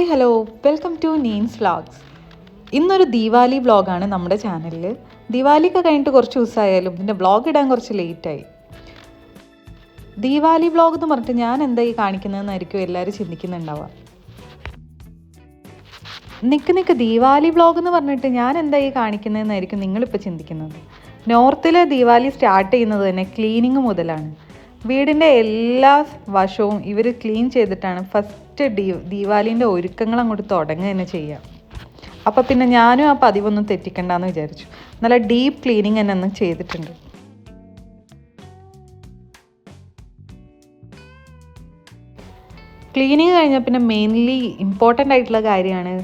Hi hello, welcome to Neen's vlogs. ഇന്നൊരു ദീപാവലി വ്ളോഗാണ് നമ്മുടെ ചാനലിൽ. ദീപാവലിയൊക്കെ കഴിഞ്ഞിട്ട് കുറച്ച് ദിവസമായാലും പിന്നെ വ്ളോഗ് ഇടാൻ കുറച്ച് ലേറ്റായി. ദീപാവലി വ്ളോഗ് എന്ന് പറഞ്ഞിട്ട് ഞാൻ എന്താ ഈ കാണിക്കുന്നതെന്നായിരിക്കും എല്ലാവരും ചിന്തിക്കുന്നുണ്ടാവുക. നിക്ക് ദീപാവലി വ്ളോഗ് എന്ന് പറഞ്ഞിട്ട് ഞാൻ എന്താ ഈ കാണിക്കുന്നതെന്നായിരിക്കും നിങ്ങളിപ്പോൾ ചിന്തിക്കുന്നത്. നോർത്തിലെ ദീപാവലി സ്റ്റാർട്ട് ചെയ്യുന്നത് തന്നെ ക്ലീനിങ് മുതലാണ്. വീടിൻ്റെ എല്ലാ വശവും ഇവർ ക്ലീൻ ചെയ്തിട്ടാണ് ഫസ്റ്റ് ദീപാവലീൻ്റെ ഒരുക്കങ്ങൾ അങ്ങോട്ട് തുടങ്ങുക തന്നെ ചെയ്യുക. അപ്പോൾ പിന്നെ ഞാനും ആ പതിവൊന്നും തെറ്റിക്കണ്ടെന്ന് വിചാരിച്ചു. നല്ല ഡീപ്പ് ക്ലീനിങ് തന്നെ ഒന്ന് ചെയ്തിട്ടുണ്ട്. ക്ലീനിങ് കഴിഞ്ഞാൽ പിന്നെ മെയിൻലി ഇമ്പോർട്ടൻ്റ് ആയിട്ടുള്ള കാര്യമാണ്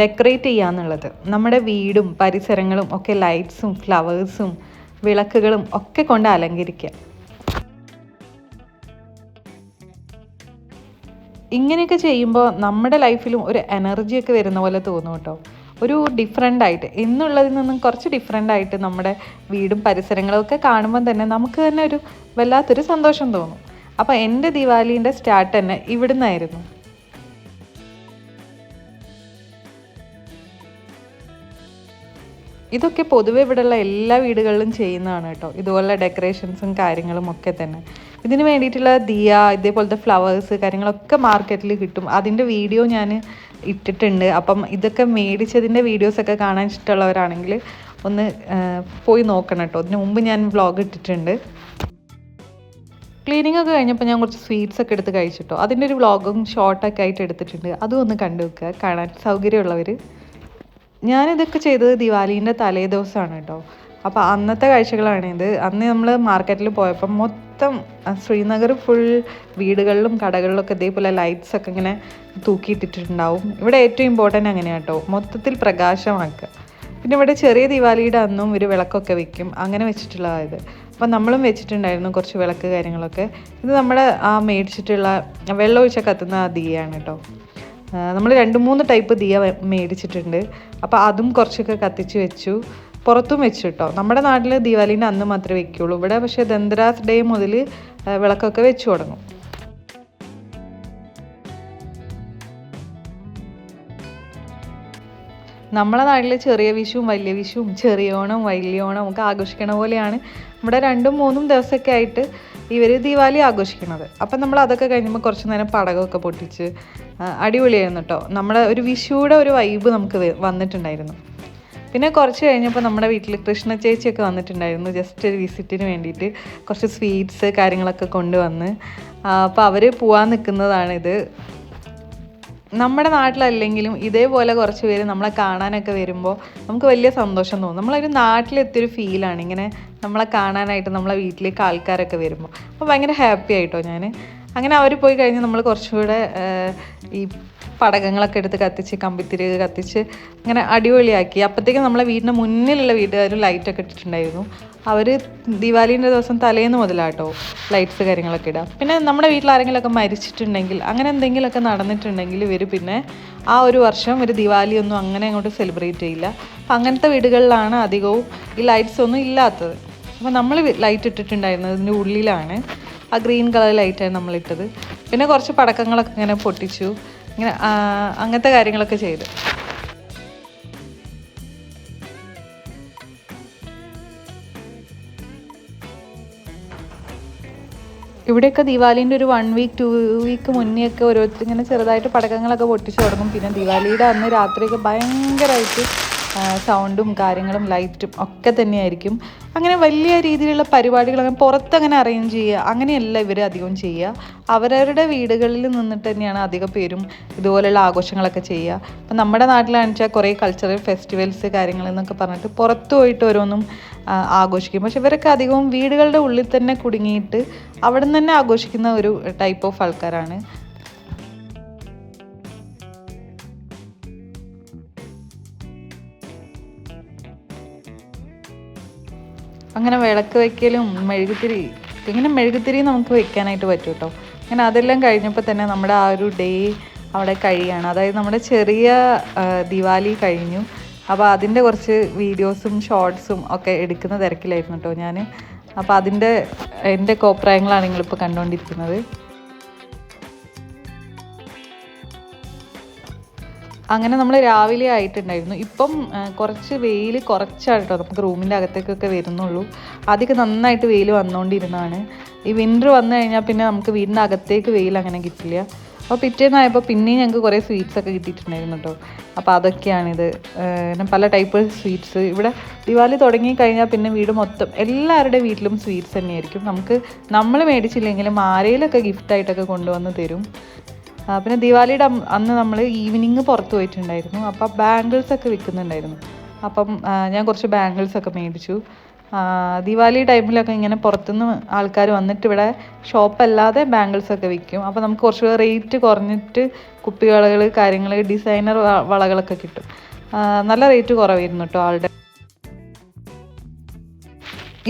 ഡെക്കറേറ്റ് ചെയ്യുക എന്നുള്ളത്. നമ്മുടെ വീടും പരിസരങ്ങളും ഒക്കെ ലൈറ്റ്സും ഫ്ലവേഴ്സും വിളക്കുകളും ഒക്കെ കൊണ്ട് അലങ്കരിക്കുക. ഇങ്ങനെയൊക്കെ ചെയ്യുമ്പോൾ നമ്മുടെ ലൈഫിലും ഒരു എനർജിയൊക്കെ വരുന്ന പോലെ തോന്നും കേട്ടോ. ഒരു ഡിഫറെൻ്റ് ആയിട്ട് എന്നുള്ളതിൽ നിന്നും കുറച്ച് ഡിഫറെൻ്റ് ആയിട്ട് നമ്മുടെ വീടും പരിസരങ്ങളും ഒക്കെ കാണുമ്പോൾ തന്നെ നമുക്ക് തന്നെ ഒരു വല്ലാത്തൊരു സന്തോഷം തോന്നും. അപ്പോൾ എൻ്റെ ദീപാവലീൻ്റെ സ്റ്റാർട്ട് തന്നെ ഇവിടുന്നായിരുന്നു. ഇതൊക്കെ പൊതുവെ ഇവിടെയുള്ള എല്ലാ വീടുകളിലും ചെയ്യുന്നതാണ് കേട്ടോ, ഇതുപോലുള്ള ഡെക്കറേഷൻസും കാര്യങ്ങളും ഒക്കെ തന്നെ. ഇതിന് വേണ്ടിയിട്ടുള്ള ദിയ, ഇതേപോലത്തെ ഫ്ലവേഴ്സ് കാര്യങ്ങളൊക്കെ മാർക്കറ്റിൽ കിട്ടും. അതിൻ്റെ വീഡിയോ ഞാൻ ഇട്ടിട്ടുണ്ട്. അപ്പം ഇതൊക്കെ മേടിച്ചതിൻ്റെ വീഡിയോസൊക്കെ കാണാൻ ഇഷ്ടമുള്ളവരാണെങ്കിൽ ഒന്ന് പോയി നോക്കണം കേട്ടോ. ഇതിന് മുമ്പ് ഞാൻ വ്ളോഗ് ഇട്ടിട്ടുണ്ട്. ക്ലീനിങ് ഒക്കെ കഴിഞ്ഞപ്പോൾ ഞാൻ കുറച്ച് സ്വീറ്റ്സ് ഒക്കെ എടുത്ത് കഴിച്ചിട്ടോ. അതിൻ്റെ ഒരു വ്ളോഗും ഷോർട്ടൊക്കെ ആയിട്ട് എടുത്തിട്ടുണ്ട്. അതും ഒന്ന് കണ്ടു വെക്കുക, കാണാൻ സൗകര്യമുള്ളവർ. ഞാനിതൊക്കെ ചെയ്തത് ദിവാലീൻ്റെ തലേ ദിവസമാണ് കേട്ടോ. അപ്പോൾ അന്നത്തെ കാഴ്ചകളാണിത്. അന്ന് നമ്മൾ മാർക്കറ്റിൽ പോയപ്പോൾ മൊത്തം ശ്രീനഗർ ഫുൾ വീടുകളിലും കടകളിലൊക്കെ ഇതേപോലെ ലൈറ്റ്സ് ഒക്കെ ഇങ്ങനെ തൂക്കിയിട്ടിട്ടുണ്ടാവും. ഇവിടെ ഏറ്റവും ഇമ്പോർട്ടൻ്റ് അങ്ങനെയാണ് കേട്ടോ, മൊത്തത്തിൽ പ്രകാശമാക്കുക. പിന്നെ ഇവിടെ ചെറിയ ദിവാലിയുടെ അന്നും ഒരു വിളക്കൊക്കെ വെക്കും, അങ്ങനെ വെച്ചിട്ടുള്ളതായത്. അപ്പം നമ്മളും വെച്ചിട്ടുണ്ടായിരുന്നു കുറച്ച് വിളക്ക് കാര്യങ്ങളൊക്കെ. ഇത് നമ്മുടെ ആ മേടിച്ചിട്ടുള്ള വെള്ളം ഒഴിച്ച കത്തുന്ന ആ ദിയാണ് കേട്ടോ. നമ്മൾ 2-3 ടൈപ്പ് ദിയ മേടിച്ചിട്ടുണ്ട്. അപ്പോൾ അതും കുറച്ചൊക്കെ കത്തിച്ച് വെച്ചു, പുറത്തും വെച്ചു കേട്ടോ. നമ്മുടെ നാട്ടിൽ ദീപാവലീൻ്റെ അന്ന് മാത്രമേ വെക്കുകയുള്ളൂ. ഇവിടെ പക്ഷേ ധൻതെരാസ് ഡേ മുതൽ വിളക്കൊക്കെ വെച്ച് തുടങ്ങും. നമ്മളെ നാട്ടിൽ ചെറിയ വിഷുവും വലിയ വിഷുവും ചെറിയ ഓണം വലിയ ഓണം ഒക്കെ ആഘോഷിക്കണ പോലെയാണ് ഇവിടെ 2-3 ദിവസമൊക്കെ ആയിട്ട് ഇവർ ദീപാവലി ആഘോഷിക്കുന്നത്. അപ്പം നമ്മൾ അതൊക്കെ കഴിഞ്ഞപ്പോൾ കുറച്ച് നേരം പടകമൊക്കെ പൊട്ടിച്ച് അടിപൊളിയായിരുന്നു കേട്ടോ. നമ്മുടെ ഒരു വിഷുവിടെ ഒരു വൈബ് നമുക്ക് വന്നിട്ടുണ്ടായിരുന്നു. പിന്നെ കുറച്ച് കഴിഞ്ഞപ്പോൾ നമ്മുടെ വീട്ടിൽ കൃഷ്ണ ചേച്ചിയൊക്കെ വന്നിട്ടുണ്ടായിരുന്നു, ജസ്റ്റ് ഒരു വിസിറ്റിന് വേണ്ടിയിട്ട്. കുറച്ച് സ്വീറ്റ്സ് കാര്യങ്ങളൊക്കെ കൊണ്ടുവന്ന്. അപ്പോൾ അവർ പോകാൻ നിൽക്കുന്നതാണിത്. നമ്മുടെ നാട്ടിലല്ലെങ്കിലും ഇതേപോലെ കുറച്ച് പേര് നമ്മളെ കാണാനൊക്കെ വരുമ്പോൾ നമുക്ക് വലിയ സന്തോഷം തോന്നും. നമ്മളൊരു നാട്ടിലെത്തിയൊരു ഫീലാണ് ഇങ്ങനെ നമ്മളെ കാണാനായിട്ട് നമ്മളെ വീട്ടിലേക്ക് ആൾക്കാരൊക്കെ വരുമ്പോൾ. അപ്പോൾ ഭയങ്കര ഹാപ്പി ആയിട്ടോ ഞാൻ. അങ്ങനെ അവർ പോയി കഴിഞ്ഞ് നമ്മൾ കുറച്ചുകൂടെ ഈ പടകങ്ങളൊക്കെ എടുത്ത് കത്തിച്ച് കമ്പിത്തിരി കത്തിച്ച് അങ്ങനെ അടിപൊളിയാക്കി. അപ്പോഴത്തേക്കും നമ്മളെ വീടിൻ്റെ മുന്നിലുള്ള വീട്ടുകാരും ലൈറ്റൊക്കെ ഇട്ടിട്ടുണ്ടായിരുന്നു. അവർ ദീപാവലീൻ്റെ ദിവസം തലേന്ന് മുതലാട്ടോ ലൈറ്റ്സ് കാര്യങ്ങളൊക്കെ ഇടുക. പിന്നെ നമ്മുടെ വീട്ടിൽ ആരെങ്കിലുമൊക്കെ മരിച്ചിട്ടുണ്ടെങ്കിൽ അങ്ങനെ എന്തെങ്കിലുമൊക്കെ നടന്നിട്ടുണ്ടെങ്കിൽ ഇവർ പിന്നെ ആ ഒരു വർഷം ഒരു ദിവാലി ഒന്നും അങ്ങനെ അങ്ങോട്ട് സെലിബ്രേറ്റ് ചെയ്യില്ല. അപ്പം അങ്ങനത്തെ വീടുകളിലാണ് അധികവും ഈ ലൈറ്റ്സ് ഒന്നും ഇല്ലാത്തത്. അപ്പോൾ നമ്മൾ ലൈറ്റ് ഇട്ടിട്ടുണ്ടായിരുന്നത് ഇതിൻ്റെ ഉള്ളിലാണ്. ആ ഗ്രീൻ കളർ ലൈറ്റാണ് നമ്മളിട്ടത്. പിന്നെ കുറച്ച് പടക്കങ്ങളൊക്കെ ഇങ്ങനെ പൊട്ടിച്ചു, ഇങ്ങനെ അങ്ങനത്തെ കാര്യങ്ങളൊക്കെ ചെയ്തു. ഇവിടെയൊക്കെ ദിവാലീൻ്റെ ഒരു 1 വീക്ക് 2 വീക്ക് മുന്നെയൊക്കെ ഓരോരുത്തർ ഇങ്ങനെ ചെറുതായിട്ട് പടക്കങ്ങളൊക്കെ പൊട്ടിച്ചു തുടങ്ങും. പിന്നെ ദിവാലിയുടെ അന്ന് രാത്രിയൊക്കെ ഭയങ്കരമായിട്ട് സൗണ്ടും കാര്യങ്ങളും ലൈറ്റും ഒക്കെ തന്നെയായിരിക്കും. അങ്ങനെ വലിയ രീതിയിലുള്ള പരിപാടികളൊക്കെ പുറത്തങ്ങനെ അറേഞ്ച് ചെയ്യുക അങ്ങനെയല്ല ഇവർ അധികം ചെയ്യുക. അവരവരുടെ വീടുകളിൽ നിന്നിട്ട് തന്നെയാണ് അധികം പേരും ഇതുപോലെയുള്ള ആഘോഷങ്ങളൊക്കെ ചെയ്യുക. അപ്പം നമ്മുടെ നാട്ടിലാണെന്ന് വെച്ചാൽ കുറേ കൾച്ചറൽ ഫെസ്റ്റിവൽസ് കാര്യങ്ങളെന്നൊക്കെ പറഞ്ഞിട്ട് പുറത്തു പോയിട്ട് ഓരോന്നും ആഘോഷിക്കും. പക്ഷെ ഇവരൊക്കെ അധികവും വീടുകളുടെ ഉള്ളിൽ തന്നെ കുടുങ്ങിയിട്ട് അവിടെ നിന്ന് തന്നെ ആഘോഷിക്കുന്ന ഒരു ടൈപ്പ് ഓഫ് ആൾക്കാരാണ്. അങ്ങനെ വിളക്ക് വയ്ക്കലും മെഴുകുതിരി, ഇങ്ങനെ മെഴുകുതിരി നമുക്ക് വെക്കാനായിട്ട് പറ്റും കേട്ടോ. അങ്ങനെ അതെല്ലാം കഴിഞ്ഞപ്പോൾ തന്നെ നമ്മുടെ ആ ഒരു ഡേ അവിടെ കഴിയാണ്. അതായത് നമ്മുടെ ചെറിയ ദിവാലി കഴിഞ്ഞു. അപ്പോൾ അതിൻ്റെ കുറച്ച് വീഡിയോസും ഷോർട്സും ഒക്കെ എടുക്കുന്ന തിരക്കിലായിരുന്നു കേട്ടോ ഞാൻ. അപ്പോൾ എൻ്റെ കോപ്രായങ്ങളാണ് നിങ്ങളിപ്പോൾ കണ്ടുകൊണ്ടിരിക്കുന്നത്. അങ്ങനെ നമ്മൾ രാവിലെ ആയിട്ടുണ്ടായിരുന്നു. ഇപ്പം കുറച്ച് വെയിൽ കുറച്ചാണ് കേട്ടോ നമുക്ക് റൂമിൻ്റെ അകത്തേക്കൊക്കെ വരുന്നുള്ളൂ. ആദ്യമൊക്കെ നന്നായിട്ട് വെയിൽ വന്നുകൊണ്ടിരുന്നതാണ്. ഈ വിൻ്റർ വന്നു കഴിഞ്ഞാൽ പിന്നെ നമുക്ക് വീടിൻ്റെ അകത്തേക്ക് വെയിൽ അങ്ങനെ കിട്ടില്ല. അപ്പോൾ പിറ്റേന്നായപ്പോൾ പിന്നെയും ഞങ്ങൾക്ക് കുറേ സ്വീറ്റ്സൊക്കെ കിട്ടിയിട്ടുണ്ടായിരുന്നു കേട്ടോ. അപ്പോൾ അതൊക്കെയാണിത്. പിന്നെ പല ടൈപ്പ് സ്വീറ്റ്സ്. ഇവിടെ ദിവാലി തുടങ്ങി കഴിഞ്ഞാൽ പിന്നെ വീട് മൊത്തം എല്ലാവരുടെ വീട്ടിലും സ്വീറ്റ്സ് തന്നെയായിരിക്കും. നമ്മൾ മേടിച്ചില്ലെങ്കിലും ആരെയിലൊക്കെ ഗിഫ്റ്റായിട്ടൊക്കെ കൊണ്ടുവന്ന് തരും. പിന്നെ ദിവാലിയുടെ അന്ന് നമ്മൾ ഈവനിങ് പുറത്ത് പോയിട്ടുണ്ടായിരുന്നു. അപ്പം ബാംഗിൾസൊക്കെ വിൽക്കുന്നുണ്ടായിരുന്നു. അപ്പം ഞാൻ കുറച്ച് ബാംഗിൾസൊക്കെ മേടിച്ചു. ദിവാലി ടൈമിലൊക്കെ ഇങ്ങനെ പുറത്തുനിന്ന് ആൾക്കാർ വന്നിട്ട് ഇവിടെ ഷോപ്പല്ലാതെ ബാംഗിൾസൊക്കെ വിൽക്കും. അപ്പോൾ നമുക്ക് കുറച്ച് റേറ്റ് കുറഞ്ഞിട്ട് കുപ്പിവളകൾ കാര്യങ്ങൾ ഡിസൈനർ വളകളൊക്കെ കിട്ടും. നല്ല റേറ്റ് കുറവായിരുന്നു കേട്ടോ ആളുടെ.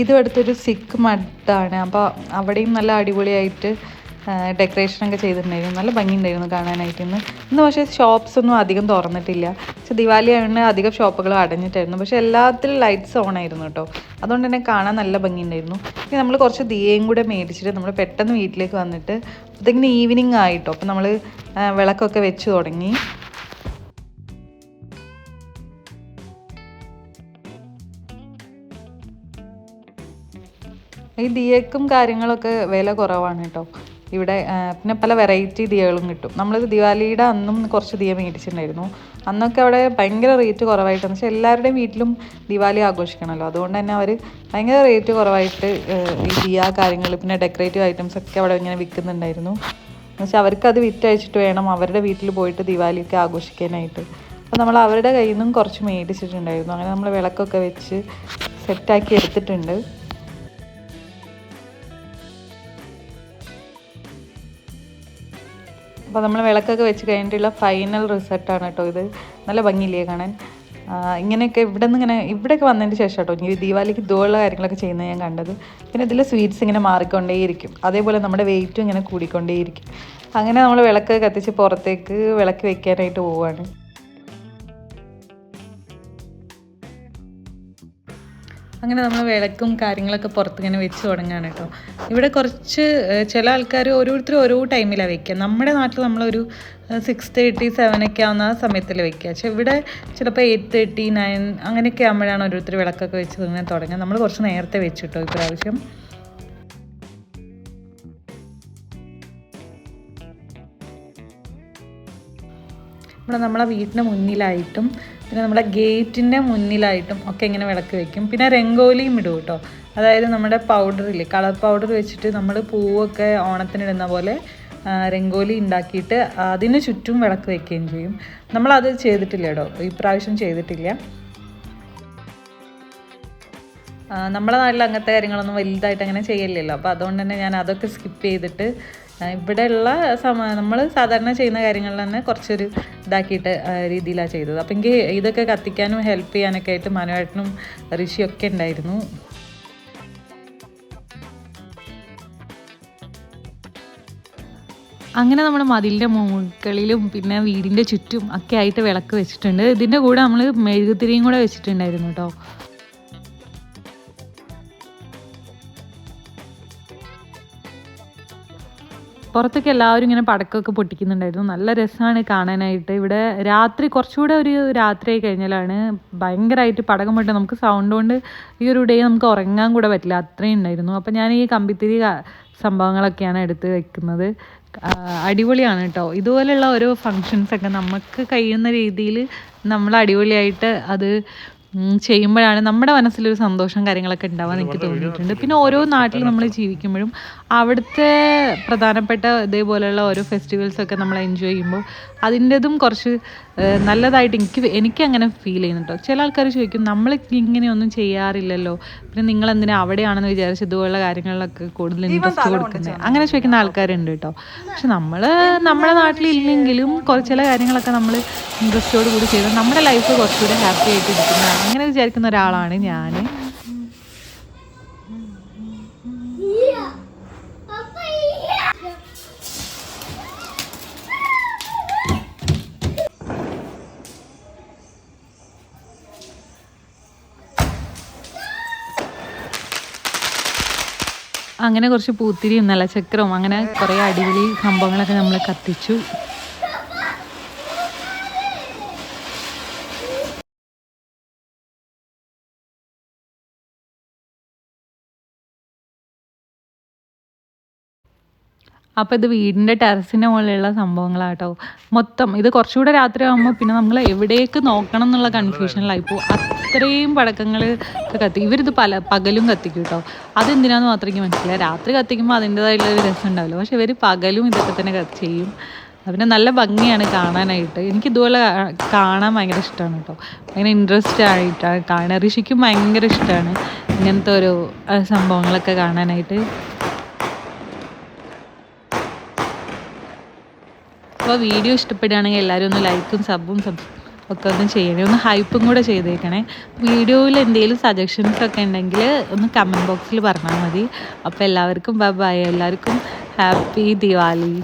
ഇതും അടുത്തൊരു സിക്ക് മഡാണ്. അപ്പോൾ അവിടെയും നല്ല അടിപൊളിയായിട്ട് ഡെക്കറേഷനൊക്കെ ചെയ്തിട്ടുണ്ടായിരുന്നു. നല്ല ഭംഗിയുണ്ടായിരുന്നു കാണാനായിട്ട്. ഇന്ന് പക്ഷേ ഷോപ്സ് ഒന്നും അധികം തുറന്നിട്ടില്ല. പക്ഷെ ദിവാലി ആയതുകൊണ്ട് അധികം ഷോപ്പുകൾ അടഞ്ഞിട്ടായിരുന്നു. പക്ഷെ എല്ലാത്തിലും ലൈറ്റ്സ് ഓൺ ആയിരുന്നു കേട്ടോ. അതുകൊണ്ട് തന്നെ കാണാൻ നല്ല ഭംഗിയുണ്ടായിരുന്നു. ഇനി നമ്മൾ കുറച്ച് ദിയയും കൂടെ മേടിച്ചിട്ട് നമ്മൾ പെട്ടെന്ന് വീട്ടിലേക്ക് വന്നിട്ട് അപ്പോഴത്തേക്കിന് ഈവനിങ് ആയിട്ടോ. അപ്പം നമ്മൾ വിളക്കൊക്കെ വെച്ച് തുടങ്ങി. ഈ ദിയക്കും കാര്യങ്ങളൊക്കെ വില കുറവാണ് കേട്ടോ ഇവിടെ. പിന്നെ പല വെറൈറ്റി ദിയകളും കിട്ടും. നമ്മൾ ദിവാലിയുടെ അന്നും കുറച്ച് ദിയ മേടിച്ചിട്ടുണ്ടായിരുന്നു. അന്നൊക്കെ അവിടെ ഭയങ്കര റേറ്റ് കുറവായിട്ടാണ്. പക്ഷേ എല്ലാവരുടെയും വീട്ടിലും ദിവാലി ആഘോഷിക്കണമല്ലോ, അതുകൊണ്ട് തന്നെ അവർ ഭയങ്കര റേറ്റ് കുറവായിട്ട് ഈ ദിയ കാര്യങ്ങൾ പിന്നെ ഡെക്കറേറ്റീവ് ഐറ്റംസ് ഒക്കെ അവിടെ ഇങ്ങനെ വിൽക്കുന്നുണ്ടായിരുന്നു. എന്നുവെച്ചാൽ അവർക്കത് വിറ്റഴിച്ചിട്ട് വേണം അവരുടെ വീട്ടിൽ പോയിട്ട് ദിവാലിയൊക്കെ ആഘോഷിക്കാനായിട്ട്. അപ്പോൾ നമ്മൾ അവരുടെ കയ്യിൽ നിന്നും കുറച്ച് മേടിച്ചിട്ടുണ്ടായിരുന്നു. അങ്ങനെ നമ്മൾ വിളക്കൊക്കെ വെച്ച് സെറ്റാക്കി എടുത്തിട്ടുണ്ട്. അപ്പോൾ നമ്മൾ വിളക്കൊക്കെ വെച്ച് കഴിഞ്ഞിട്ടുള്ള ഫൈനൽ റിസൾട്ടാണ് കേട്ടോ ഇത്. നല്ല ഭംഗിയില്ലേ കാണാൻ. ഇങ്ങനെയൊക്കെ ഇവിടെയൊക്കെ വന്നതിന് ശേഷം കേട്ടോ ഈ ദീപാവലിക്ക് ഇതുപോലുള്ള കാര്യങ്ങളൊക്കെ ചെയ്യുന്നത് ഞാൻ കണ്ടത്. പിന്നെ ഇതിൽ സ്വീറ്റ്സ് ഇങ്ങനെ മാറിക്കൊണ്ടേയിരിക്കും. അതേപോലെ നമ്മുടെ വെയിറ്റും ഇങ്ങനെ കൂടിക്കൊണ്ടേയിരിക്കും. അങ്ങനെ നമ്മൾ വിളക്ക് കത്തിച്ച് പുറത്തേക്ക് വിളക്ക് വെക്കാനായിട്ട് പോവുകയാണ്. അങ്ങനെ നമ്മൾ വിളക്കും കാര്യങ്ങളൊക്കെ പുറത്തിങ്ങനെ വെച്ച് തുടങ്ങുകയാണ് കേട്ടോ. ഇവിടെ കുറച്ച് ചില ആൾക്കാർ ഓരോരുത്തരും ഓരോ ടൈമിലാണ് വെക്കുക. നമ്മുടെ നാട്ടിൽ നമ്മളൊരു 6:30, 7 ഒക്കെ ആവുന്ന ആ സമയത്തിൽ വെക്കുക. പക്ഷേ ഇവിടെ ചിലപ്പോൾ 8:30, 9 അങ്ങനെയൊക്കെ ആകുമ്പോഴാണ് ഓരോരുത്തർ വിളക്കൊക്കെ വെച്ച് ഇങ്ങനെ തുടങ്ങുക. നമ്മൾ കുറച്ച് നേരത്തെ വെച്ചു കേട്ടോ ഇപ്രാവശ്യം. ഇവിടെ നമ്മളെ വീടിൻ്റെ മുന്നിലായിട്ടും പിന്നെ നമ്മുടെ ഗേറ്റിൻ്റെ മുന്നിലായിട്ടും ഒക്കെ ഇങ്ങനെ വിളക്ക് വെക്കും. പിന്നെ രംഗോലിയും ഇടും കേട്ടോ. അതായത് നമ്മുടെ പൗഡറില്ലേ, കളർ പൗഡർ വെച്ചിട്ട് നമ്മൾ പൂവൊക്കെ ഓണത്തിനിടുന്ന പോലെ രംഗോലി ഉണ്ടാക്കിയിട്ട് അതിന് ചുറ്റും വിളക്ക് വെക്കുകയും ചെയ്യും. നമ്മളത് ചെയ്തിട്ടില്ല കേട്ടോ, ഇപ്രാവശ്യം ചെയ്തിട്ടില്ല. നമ്മളെ നാട്ടിൽ അങ്ങനത്തെ കാര്യങ്ങളൊന്നും വലുതായിട്ട് അങ്ങനെ ചെയ്യില്ലല്ലോ. അപ്പോൾ അതുകൊണ്ട് തന്നെ ഞാൻ അതൊക്കെ സ്കിപ്പ് ചെയ്തിട്ട് ഇവിടെയുള്ള നമ്മൾ സാധാരണ ചെയ്യുന്ന കാര്യങ്ങളിൽ തന്നെ കുറച്ചൊരു ഇതാക്കിയിട്ട് രീതിയിലാണ് ചെയ്തത്. അപ്പം എനിക്ക് ഇതൊക്കെ കത്തിക്കാനും ഹെൽപ്പ് ചെയ്യാനൊക്കെ ആയിട്ട് മനുവേട്ടനും ഋഷിയൊക്കെ ഉണ്ടായിരുന്നു. അങ്ങനെ നമ്മൾ മതിലിൻ്റെ മുകളിലും പിന്നെ വീടിൻ്റെ ചുറ്റും ഒക്കെ ആയിട്ട് വിളക്ക് വെച്ചിട്ടുണ്ട്. ഇതിൻ്റെ കൂടെ നമ്മൾ മെഴുകുതിരിയും കൂടെ വെച്ചിട്ടുണ്ടായിരുന്നു കേട്ടോ. പുറത്തൊക്കെ എല്ലാവരും ഇങ്ങനെ പടക്കമൊക്കെ പൊട്ടിക്കുന്നുണ്ടായിരുന്നു. നല്ല രസമാണ് കാണാനായിട്ട്. ഇവിടെ രാത്രി കുറച്ചുകൂടെ ഒരു രാത്രിയായി കഴിഞ്ഞാലാണ് ഭയങ്കരമായിട്ട് പടക്കം പൊട്ടി നമുക്ക് സൗണ്ട് കൊണ്ട് ഈ ഒരു ഡേ നമുക്ക് ഉറങ്ങാൻ കൂടെ പറ്റില്ല, അത്രയും ഉണ്ടായിരുന്നു. അപ്പോൾ ഞാൻ ഈ കമ്പിത്തിരി സംഭവങ്ങളൊക്കെയാണ് എടുത്ത് വെക്കുന്നത്. അടിപൊളിയാണ് കേട്ടോ. ഇതുപോലെയുള്ള ഓരോ ഫങ്ഷൻസൊക്കെ നമുക്ക് കഴിയുന്ന രീതിയിൽ നമ്മൾ അടിപൊളിയായിട്ട് അത് ചെയ്യുമ്പോഴാണ് നമ്മുടെ മനസ്സിലൊരു സന്തോഷം കാര്യങ്ങളൊക്കെ ഉണ്ടാവാൻ എനിക്ക് തോന്നിയിട്ടുണ്ട്. പിന്നെ ഓരോ നാട്ടിൽ നമ്മൾ ജീവിക്കുമ്പോഴും അവിടുത്തെ പ്രധാനപ്പെട്ട ഇതേപോലെയുള്ള ഓരോ ഫെസ്റ്റിവൽസൊക്കെ നമ്മൾ എൻജോയ് ചെയ്യുമ്പോൾ അതിൻ്റെതും കുറച്ച് നല്ലതായിട്ട് എനിക്ക് അങ്ങനെ ഫീൽ ചെയ്യുന്നുണ്ടോ. ചില ആൾക്കാർ ചോദിക്കും നമ്മൾ ഇങ്ങനെയൊന്നും ചെയ്യാറില്ലല്ലോ, പിന്നെ നിങ്ങളെന്തിനാ അവിടെയാണെന്ന് വിചാരിച്ച് ഇതുപോലുള്ള കാര്യങ്ങളിലൊക്കെ കൂടുതൽ ഇൻട്രസ്റ്റ് കൊടുക്കുന്നത്, അങ്ങനെ ചോദിക്കുന്ന ആൾക്കാരുണ്ട് കേട്ടോ. പക്ഷെ നമ്മുടെ നാട്ടിലില്ലെങ്കിലും ചില കാര്യങ്ങളൊക്കെ നമ്മൾ ഇൻട്രസ്റ്റോട് കൂടി ചെയ്താൽ നമ്മുടെ ലൈഫ് കുറച്ചുകൂടി ഹാപ്പി ആയിട്ട് ഇരിക്കുന്ന അങ്ങനെ വിചാരിക്കുന്ന ഒരാളാണ് ഞാൻ. അങ്ങനെ കുറച്ച് പൂത്തിരിയും നിലച്ചക്രവും അങ്ങനെ കുറേ അടിപൊളി സംഭവങ്ങളൊക്കെ നമ്മൾ കത്തിച്ചു. അപ്പോൾ ഇത് വീടിൻ്റെ ടെറസിൻ്റെ മുകളിലുള്ള സംഭവങ്ങളാട്ടോ. മൊത്തം ഇത് കുറച്ചുകൂടെ രാത്രി ആകുമ്പോൾ പിന്നെ നമ്മൾ എവിടേക്ക് നോക്കണം എന്നുള്ള കൺഫ്യൂഷനിലായിപ്പോൾ. അത്രയും പടക്കങ്ങൾ കത്തി. ഇവരിത് പകലും കത്തിക്കും കേട്ടോ. അതെന്തിനാന്ന് മാത്രം എനിക്ക് മനസ്സിലായി. രാത്രി കത്തിക്കുമ്പോൾ അതിൻ്റേതായിട്ടുള്ളൊരു രസം ഉണ്ടാവില്ല. പക്ഷെ ഇവർ പകലും ഇതൊക്കെ തന്നെ ചെയ്യും. പിന്നെ നല്ല ഭംഗിയാണ് കാണാനായിട്ട്. എനിക്കിതുപോലെ കാണാൻ ഭയങ്കര ഇഷ്ടമാണ് കേട്ടോ. ഭയങ്കര ഇൻട്രസ്റ്റ് ആയിട്ടാണ് കാണാൻ. ഋഷിക്കും ഭയങ്കര ഇഷ്ടമാണ് ഇങ്ങനത്തെ ഒരു സംഭവങ്ങളൊക്കെ കാണാനായിട്ട്. അപ്പോൾ വീഡിയോ ഇഷ്ടപ്പെടുകയാണെങ്കിൽ എല്ലാവരും ഒന്ന് ലൈക്കും സബും ഒക്കെ ഒന്ന് ചെയ്യണേ. ഒന്ന് ഹൈപ്പും കൂടെ ചെയ്തേക്കണേ. വീഡിയോയിൽ എന്തെങ്കിലും സജഷൻസ് ഒക്കെ ഉണ്ടെങ്കിൽ ഒന്ന് കമൻറ്റ് ബോക്സിൽ പറഞ്ഞാൽ മതി. അപ്പോൾ എല്ലാവർക്കും ബൈ. എല്ലാവർക്കും ഹാപ്പി ദിവാലി.